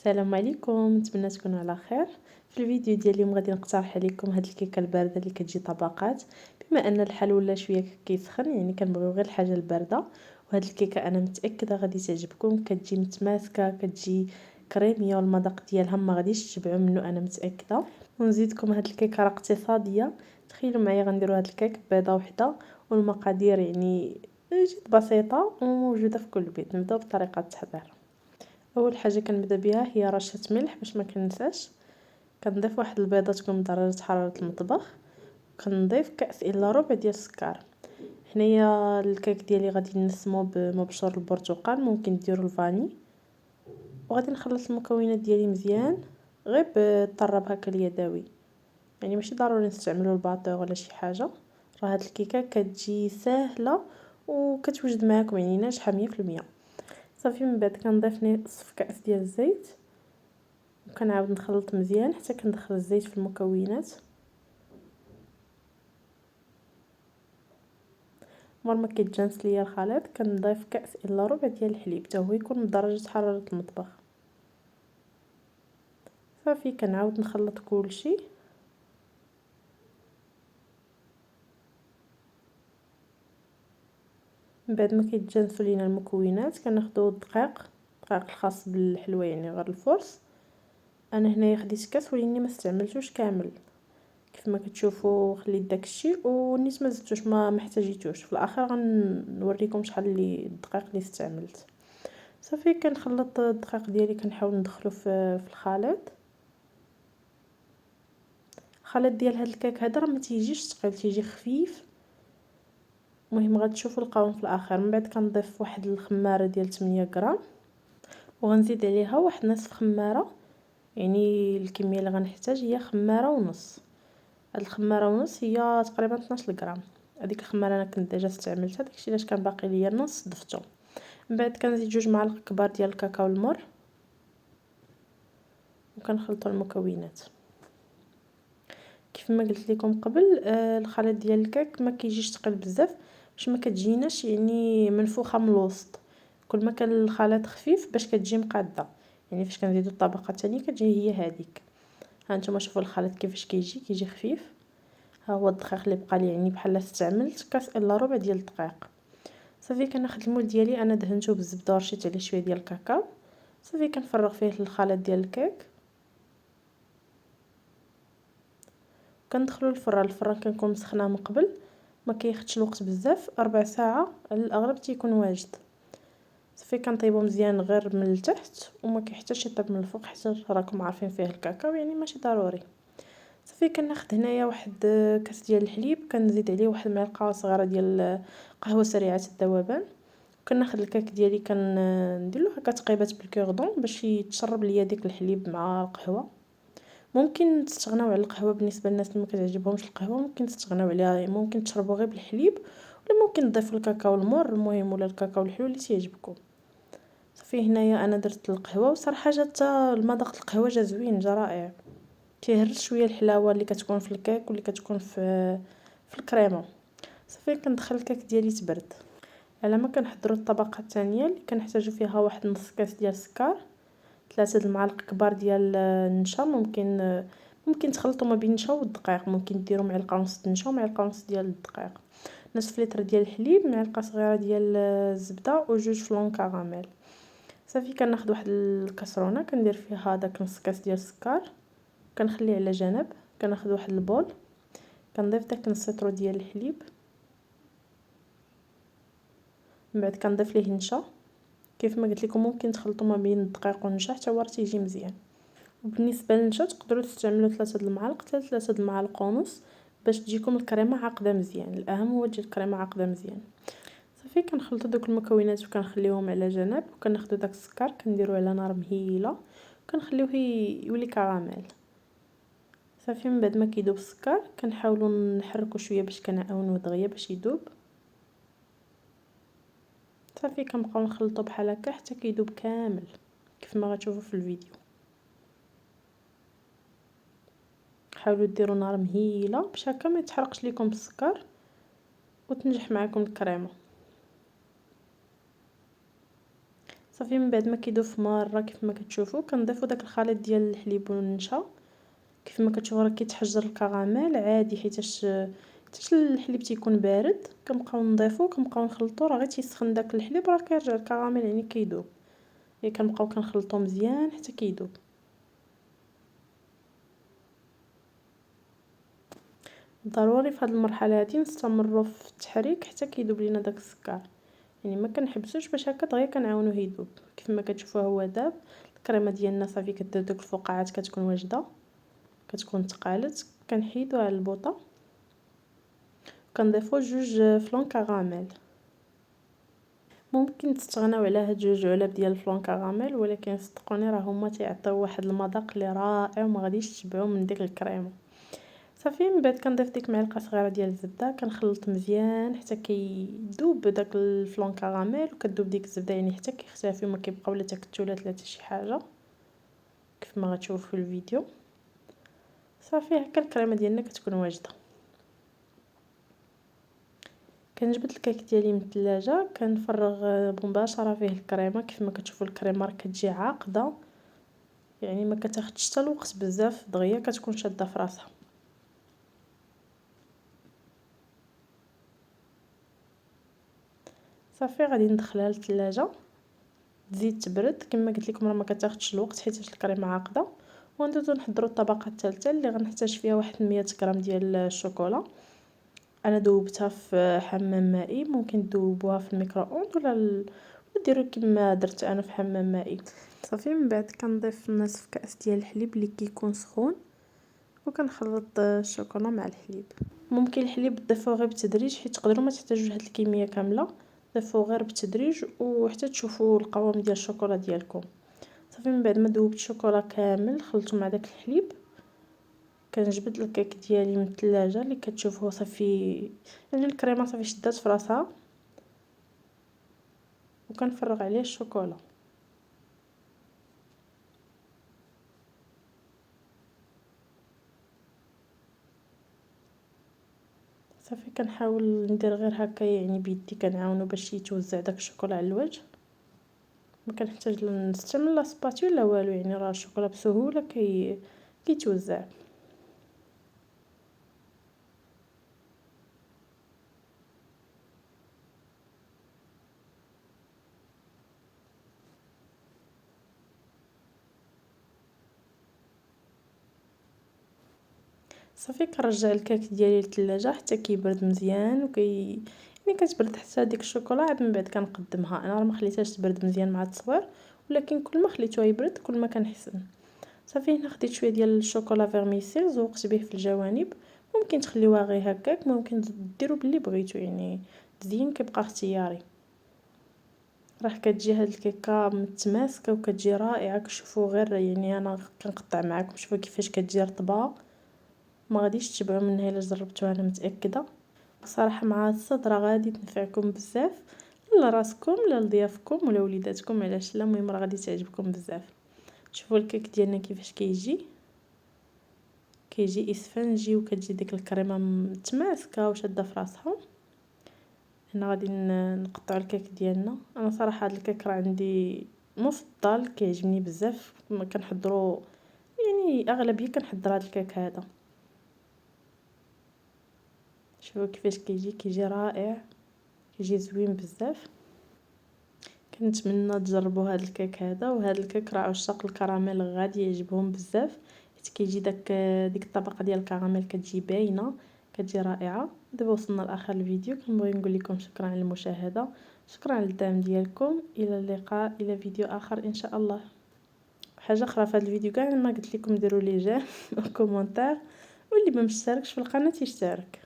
السلام عليكم، نتمنى تكونوا على خير. في الفيديو ديال اليوم غادي نقترح عليكم هاد الكيكه البارده اللي كتجي طبقات. بما ان الحال ولا شويه كيسخن، يعني كنبغيو غير الحاجه البارده. وهاد الكيكه انا متاكده غادي تعجبكم، كتجي متماسكه، كتجي كريميه، والمذاق ديالها ما غاديش تشبعوا منه، انا متاكده. ونزيدكم هاد الكيكه راه اقتصاديه. تخيلوا معايا غنديروا هاد الكيك بيضه وحده، والمقادير يعني جد بسيطه وموجوده في كل بيت. نبداو بطريقه التحضير. اول حاجه كنبدا بها هي رشه ملح باش ما كننساش. كنضيف واحد البيضه تكون بدرجه حراره المطبخ. كنضيف كاس الا ربع ديال السكر. هنايا الكيك ديالي غادي نسمو بمبشور البرتقال، ممكن ديروا الفاني. وغادي نخلط المكونات ديالي مزيان، غير بالطراب هكا اليدوي، يعني ماشي ضروري نستعملوا الباطور ولا شي حاجه. راه هاد الكيكه كتجي ساهله وكتوجد معاكم، يعني ناجحه 100%. صافي من بعد كنضيف نصف كاس ديال الزيت، وكنعاود نخلط مزيان حتى كندخل الزيت في المكونات. مور ما كيتجانس ليا الخليط كنضيف كاس الا ربع ديال الحليب، حتى هو يكون بدرجه حراره المطبخ. صافي كنعاود نخلط كلشي. من بعد ما كيتجانسوا لينا المكونات كناخذوا الدقيق الخاص بالحلوى، يعني غير الفرص. انا هنايا خديت كاس ولكني ما استعملتوش كامل، كيف ما كتشوفوا خليت داكشي ونيت ما زدتوش، ما محتاجيتوش. في الاخر غنوريكم شحال اللي الدقيق اللي استعملت. صافي كنخلط الدقيق ديالي، كنحاول ندخلو في الخليط. الخليط ديال هاد الكيك هذا راه ما تيجيش ثقيل، تيجي خفيف. المهم غتشوفوا القوام في الاخر. من بعد كنضيف واحد الخماره ديال 8 غرام، وغنزيد عليها واحد نصف خماره، يعني الكميه اللي غنحتاج هي خماره ونص. هاد الخماره ونص هي تقريبا 12 غرام. هذيك الخماره انا كنت ديجا استعملتها، داكشي علاش كان باقي ليا نص ضفتو. من بعد كنزيد 2 معالق كبار ديال الكاكاو المر، وكنخلطوا المكونات. كيف ما قلت لكم قبل، الخليط ديال الكيك ما كيجيش ثقيل بزاف باش ما كتجيناش يعني منفوخه من الوسط. كل ما كان الخليط خفيف باش كتجي مقاده، يعني فاش كنزيدوا الطبقه الثانيه كتجي هي هذيك. ها نتوما شوفوا الخليط كيفاش كيجي خفيف. ها هو الدقيق اللي بقى لي، يعني بحال استعملت كاس الا ربع ديال الدقيق. صافي كناخذ المول ديالي، انا دهنته بالزبده ورشيت عليه شويه ديال الكاكاو. صافي كنفرغ فيه الخليط ديال الكيك، كندخلو الفران كنكون مسخناه من قبل. ما كياخدش الوقت بزاف، 4 ساعه على الاغلب تيكون واجد. صافي كنطيبو مزيان غير من التحت، وما كيحتاجش يطيب من الفوق حتى راكم عارفين فيه الكاكاو، يعني ماشي ضروري. صافي كناخذ هنايا واحد كاس ديال الحليب، كنزيد عليه واحد المعلقه صغيره ديال قهوه سريعه الذوبان. كناخذ الكيك ديالي كندير له هكا تقيبات بالكوردون باش يتشرب ليا ديك الحليب مع القهوه. ممكن تستغناو على القهوه، بالنسبه للناس اللي ما كتعجبهمش القهوه ممكن تستغناو عليها، ممكن تشربوا غير بالحليب، ولا ممكن تضيفوا الكاكاو المر المهم، ولا الكاكاو الحلو اللي تيعجبكم. صافي هنايا انا درت القهوه، وصراحه جات المذاق القهوه جا زوين، جا رائع. تيهرس شويه الحلاوه اللي كتكون في الكيك واللي كتكون في الكريمه. صافي كندخل الكيك ديالي تبرد. على ما كنحضروا الطبقه الثانيه اللي كنحتاجو فيها واحد نص كاس ديال السكر، 3 المعالق كبار ديال النشا. ممكن تخلطوا ما بين النشا والدقيق، ممكن ديروا معلقه ونص النشا ومعلقه ونص ديال الدقيق. نصف لتر ديال الحليب، معلقه صغيره ديال الزبده، وجوج فلون كراميل. صافي كناخذ واحد الكاسرونه كندير فيها داك نص كاس ديال السكر، كنخليه على جنب. كناخذ واحد البول، كنضيف داك نص لتر ديال الحليب. من بعد كنضيف ليه النشا. كيف ما قلت لكم ممكن تخلطوا ما بين الدقيق والنشا حتى هو تيجي مزيان. وبالنسبه للنشا تقدروا تستعملوا 3 المعالق حتى 3 المعالق ونص باش تجيكم الكريمه عاقده مزيان. الاهم هو تجي الكريمه عاقده مزيان. صافي كنخلطوا دوك المكونات وكنخليوهم على جنب، وكناخذوا داك السكر كنديروه على نار مهيله، وكنخليوه يولي كراميل. صافي من بعد ما كيذوب السكر كنحاولوا نحركوا شويه باش كنعاونوه دغيا باش يذوب. صافي كنبقاو نخلطوا بحال هكا حتى كيذوب كامل كيف ما غتشوفوا في الفيديو. حاولوا ديروا نار مهيله باش هكا ما يتحرقش لكم السكر وتنجح معكم الكريمه. صافي من بعد ما كيدوب في مره كيف ما كتشوفوا كنضيفوا داك الخليط ديال الحليب والنشا. كيف ما كتشوفوا راه كيتحجر الكراميل عادي حيتاش الحليب تيكون بارد. كنبقاو نضيفو كنبقاو نخلطو راه غير تيسخن داك الحليب راه كيرجع الكراميل يعني كيدوب. كنبقاو كنخلطو مزيان حتى كيدوب. ضروري في هذه المرحله هذه نستمروا في التحريك حتى كيدوب لينا داك السكر. يعني ما كنحبسوش باش هكا دغيا كنعاونوه يذوب. كيف ما كتشوفوا هو داب. الكريمه ديالنا صافي كدير دوك الفقاعات كتكون واجده كتكون تقالت. كنحيدوها على البوطه كنضيفو جوج فلون كراميل. ممكن تستغناو على هاد جوج علب ديال الفلون كراميل ولكن صدقوني راه هما تيعطيو واحد المذاق اللي رائع وما غاديش تشبعوا من ديك الكريمه. صافي من بعد كنضيف ديك معلقه صغيره ديال الزبده كنخلط مزيان حتى كيذوب داك الفلون كراميل وكذوب ديك الزبده يعني حتى كيختفي وما كيبقاو لا تكتلات لا حتى شي حاجه كيف ما غتشوفوا في الفيديو. صافي هكا الكريمه ديالنا كتكون واجده. كنجبد الكيك ديالي من الثلاجه كنفرغ مباشره فيه الكريمه. كيف ما كتشوفوا الكريمه راه كتجي عاقده يعني ما كتاخدش حتى الوقت بزاف دغيا كتكون شاده في راسها. صافي غادي ندخلها للثلاجه تزيد تبرد. كما قلت لكم راه ما كتاخدش الوقت حيت الكريمه عاقده. وندوزو نحضروا الطبقه الثالثه اللي غنحتاج فيها واحد 100 غرام ديال الشوكولا. انا ذوبتها في حمام مائي. ممكن تذوبوها في الميكرووند ولا ديروا كما درت انا في حمام مائي. صافي من بعد كنضيف نصف كاس ديال الحليب اللي كيكون سخون وكنخلط الشوكولا مع الحليب. ممكن الحليب تضيفوه غير بالتدريج حيت تقدروا ما تحتاجوش هاد الكميه كامله. ضيفوه غير بالتدريج وحتى تشوفوا القوام ديال الشوكولا ديالكم. صافي من بعد ما ذوبت الشوكولا كامل خلطته مع داك الحليب كنجبد الكيك ديالي من الثلاجه اللي كتشوفوا صافي يعني الكريمه صافي شدات في راسها وكنفرغ عليه الشوكولا. صافي كنحاول ندير غير هكا يعني بيدي كنعاونو باش يتوزع داك الشوكولا على الوجه. ما كنحتاج نستعمل لا سباتيول لا والو يعني راه الشوكولا بسهوله كيتوزع. صافي كنرجع الكيك ديالي للثلاجه حتى كيبرد مزيان يعني كتبرد حتى ديك الشوكولا عاد من بعد كنقدمها. انا راه ما خليتهاش تبرد مزيان مع التصوير ولكن كل ما خليتوها يبرد كل ما كان احسن. صافي هنا خديت شويه ديال الشوكولا فيرميسيل زوقت به في الجوانب. ممكن تخليوها غير هكاك ممكن ديروا باللي بغيتو يعني التزيين كيبقى اختياري. راه كتجي هاد الكيكه متماسكه وكتجي رائعه. كتشوفوا غير يعني انا كنقطع معكم شوفوا كيفاش كتجي رطبه ما غاديش تشبعوا منها الا جربتوها انا متاكده. بصراحه مع الصدر غادي تنفعكم بزاف لا راسكم لا لضيافكم ولا وليداتكم علاش لا. المهم راه غادي تعجبكم بزاف. شوفوا الكيك ديالنا كيفاش كيجي اسفنجي وكتجي ديك الكريمه متماسكه وشاده في راسها. هنا غادي نقطعوا الكيك ديالنا. انا صراحه هذا الكيك راه عندي مفضل كيعجبني بزاف ما كنحضروا يعني اغلبيه كنحضر هذا الكيك هذا. شوفوا كيفاش كيجي رائع كيجي زوين بزاف. كنتمنى تجربوا هذا الكيك هذا. وهذا الكيك راه عشاق الكراميل غادي يعجبهم بزاف حيت كيجي ديك الطبقه ديال الكراميل كتجي باينه كتجي رائعه. دابا وصلنا لاخر الفيديو كنبغي نقول لكم شكرا على المشاهده. شكرا على الدعم ديالكم. الى اللقاء الى فيديو اخر ان شاء الله. حاجه اخرى في هذا الفيديو كاع ما قلت لكم ديروا لي جيم وكومونتير واللي ما مشتركش في القناه يشترك.